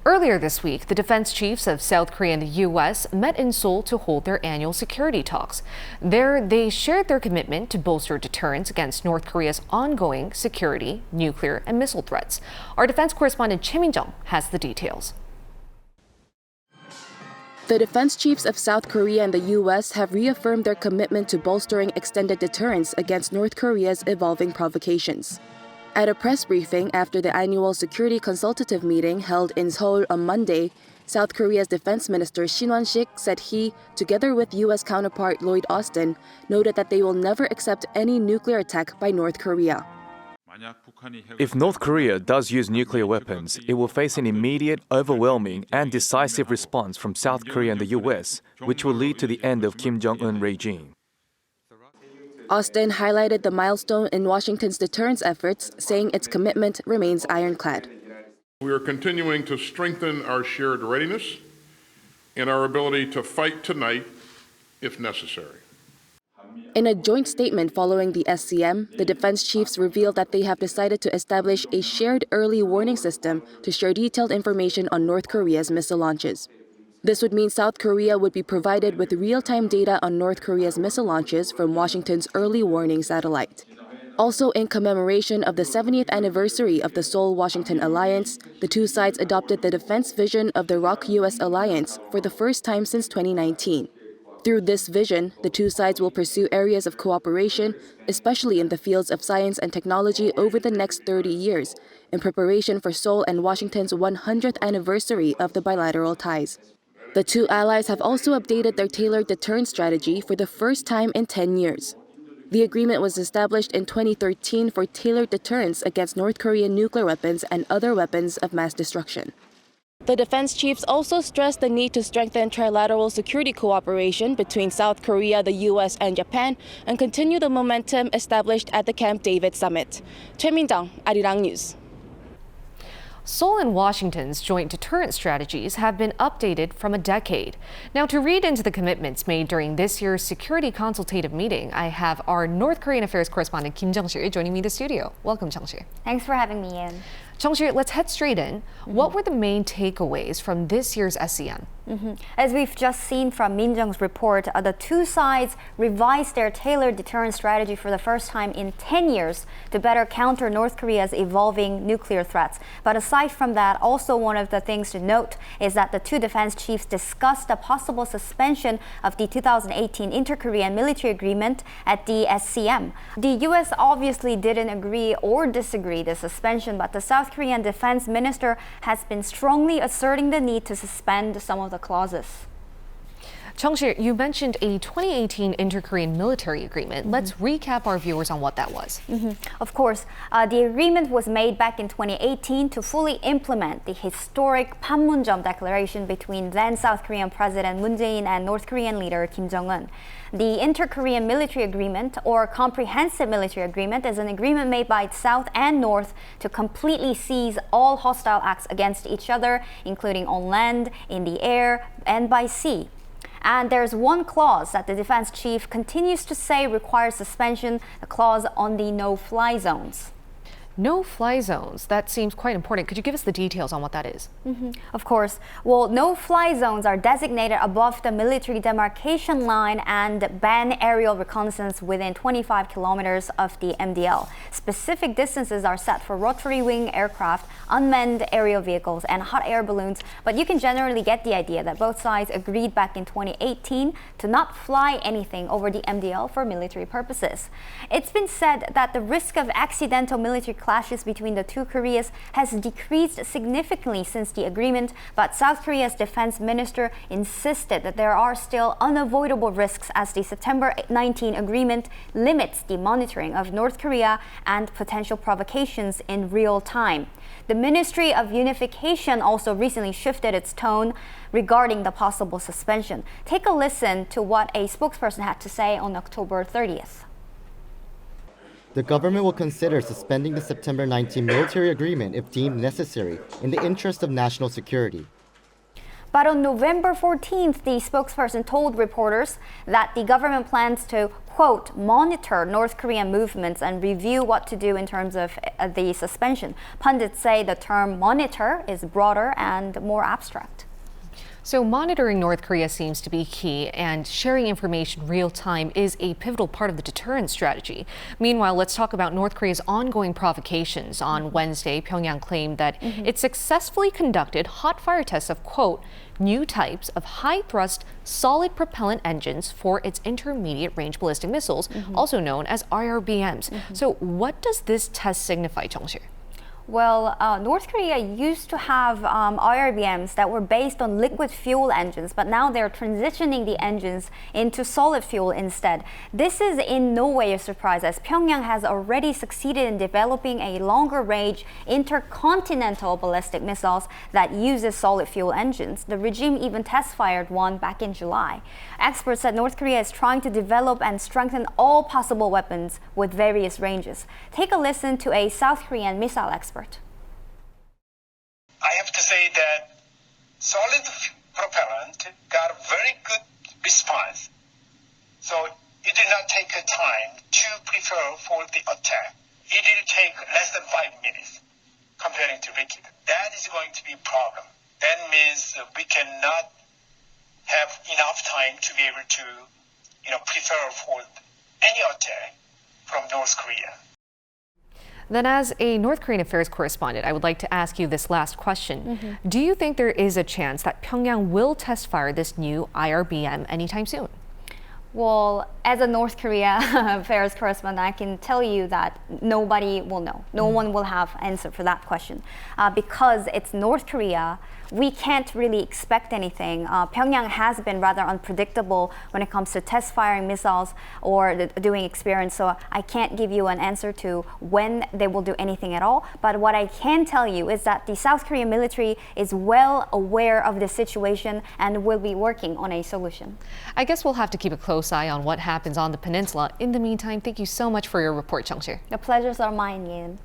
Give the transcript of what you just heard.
Earlier this week, the defense chiefs of South Korea and the U.S. met in Seoul to hold their annual security talks. There, they shared their commitment to bolster deterrence against North Korea's ongoing security, nuclear, and missile threats. Our defense correspondent Choi Min-jung has the details. The defense chiefs of South Korea and the U.S. have reaffirmed their commitment to bolstering extended deterrence against North Korea's evolving provocations. At a press briefing after the annual security consultative meeting held in Seoul on Monday, South Korea's defense minister Shin Won-sik said he, together with U.S. counterpart Lloyd Austin, noted that they will never accept any nuclear attack by North Korea. If North Korea does use nuclear weapons, it will face an immediate, overwhelming, and decisive response from South Korea and the U.S., which will lead to the end of Kim Jong-un regime. Austin highlighted the milestone in Washington's deterrence efforts, saying its commitment remains ironclad. We are continuing to strengthen our shared readiness and our ability to fight tonight if necessary. In a joint statement following the SCM, the defense chiefs revealed that they have decided to establish a shared early warning system to share detailed information on North Korea's missile launches. This would mean South Korea would be provided with real-time data on North Korea's missile launches from Washington's early warning satellite. Also, in commemoration of the 70th anniversary of the Seoul-Washington alliance, the two sides adopted the defense vision of the ROK-US alliance for the first time since 2019. Through this vision, the two sides will pursue areas of cooperation, especially in the fields of science and technology over the next 30 years, in preparation for Seoul and Washington's 100th anniversary of the bilateral ties. The two allies have also updated their tailored deterrence strategy for the first time in 10 years. The agreement was established in 2013 for tailored deterrence against North Korean nuclear weapons and other weapons of mass destruction. The defense chiefs also stressed the need to strengthen trilateral security cooperation between South Korea, the U.S., and Japan, and continue the momentum established at the Camp David summit. Choi Min-jung, Arirang.News. Seoul and Washington's joint deterrence strategies have been updated from a decade. Now, to read into the commitments made during this year's security consultative meeting, I have our North Korean affairs correspondent Kim Jung-sil joining me in the studio. Welcome, Jungsil. Thanks for having me in. Jungsil, let's head straight in. What were the main takeaways from this year's SCM? As we've just seen from Min-jung's report, the two sides revised their tailored deterrence strategy for the first time in 10 years to better counter North Korea's evolving nuclear threats. But aside from that, also one of the things to note is that the two defense chiefs discussed a possible suspension of the 2018 Inter-Korean military agreement at the SCM. The U.S. obviously didn't agree or disagree the suspension, but the South Korean defense minister has been strongly asserting the need to suspend some of the clauses. Jungsil, you mentioned a 2018 Inter-Korean military agreement. Let's recap our viewers on what that was. Of course, the agreement was made back in 2018 to fully implement the historic Panmunjom Declaration between then South Korean President Moon Jae-in and North Korean leader Kim Jong-un. The Inter-Korean Military Agreement, or Comprehensive Military Agreement, is an agreement made by South and North to completely cease all hostile acts against each other, including on land, in the air, and by sea. And there's one clause that the defense chief continues to say requires suspension, the clause on the no-fly zones. No-fly zones, that seems quite important. Could you give us the details on what that is? Of course. Well, no-fly zones are designated above the military demarcation line and ban aerial reconnaissance within 25 kilometers of the MDL. Specific distances are set for rotary wing aircraft, unmanned aerial vehicles, and hot air balloons, but you can generally get the idea that both sides agreed back in 2018 to not fly anything over the MDL for military purposes. It's been said that the risk of accidental military clashes between the two Koreas has decreased significantly since the agreement, but South Korea's defense minister insisted that there are still unavoidable risks as the September 19 agreement limits the monitoring of North Korea and potential provocations in real time. The Ministry of Unification also recently shifted its tone regarding the possible suspension. Take a listen to what a spokesperson had to say on October 30th. The government will consider suspending the September 19 military agreement if deemed necessary in the interest of national security. But on November 14th, the spokesperson told reporters that the government plans to, quote, monitor North Korean movements and review what to do in terms of the suspension. Pundits say the term monitor is broader and more abstract. So monitoring North Korea seems to be key, and sharing information real time is a pivotal part of the deterrence strategy. Meanwhile, let's talk about North Korea's ongoing provocations. On Wednesday, Pyongyang claimed that it successfully conducted hot fire tests of, quote, new types of high-thrust solid propellant engines for its intermediate-range ballistic missiles, also known as IRBMs. So what does this test signify, Jungsil? Well, North Korea used to have IRBMs that were based on liquid fuel engines, but now they're transitioning the engines into solid fuel instead. This is in no way a surprise, as Pyongyang has already succeeded in developing a longer-range intercontinental ballistic missiles that uses solid fuel engines. The regime even test-fired one back in July. Experts said North Korea is trying to develop and strengthen all possible weapons with various ranges. Take a listen to a South Korean missile expert. I have to say that solid propellant got a very good response. So it did not take a time to prepare for the attack. It did take less than 5 minutes comparing to liquid. That is going to be a problem. That means we cannot have enough time to be able to, prepare for any attack from North Korea. Then as a North Korean affairs correspondent, I would like to ask you this last question. Do you think there is a chance that Pyongyang will test fire this new IRBM anytime soon? Well, as a North Korea affairs correspondent, I can tell you that nobody will know. No one will have answer for that question. Because it's North Korea, we can't really expect anything. Pyongyang has been rather unpredictable when it comes to test firing missiles or doing experiments, so I can't give you an answer to when they will do anything at all. But what I can tell you is that the South Korean military is well aware of the situation and will be working on a solution. I guess we'll have to keep a close eye on what happens on the peninsula. In the meantime, thank you so much for your report, Jungsil. The pleasures are mine, Ye-eun.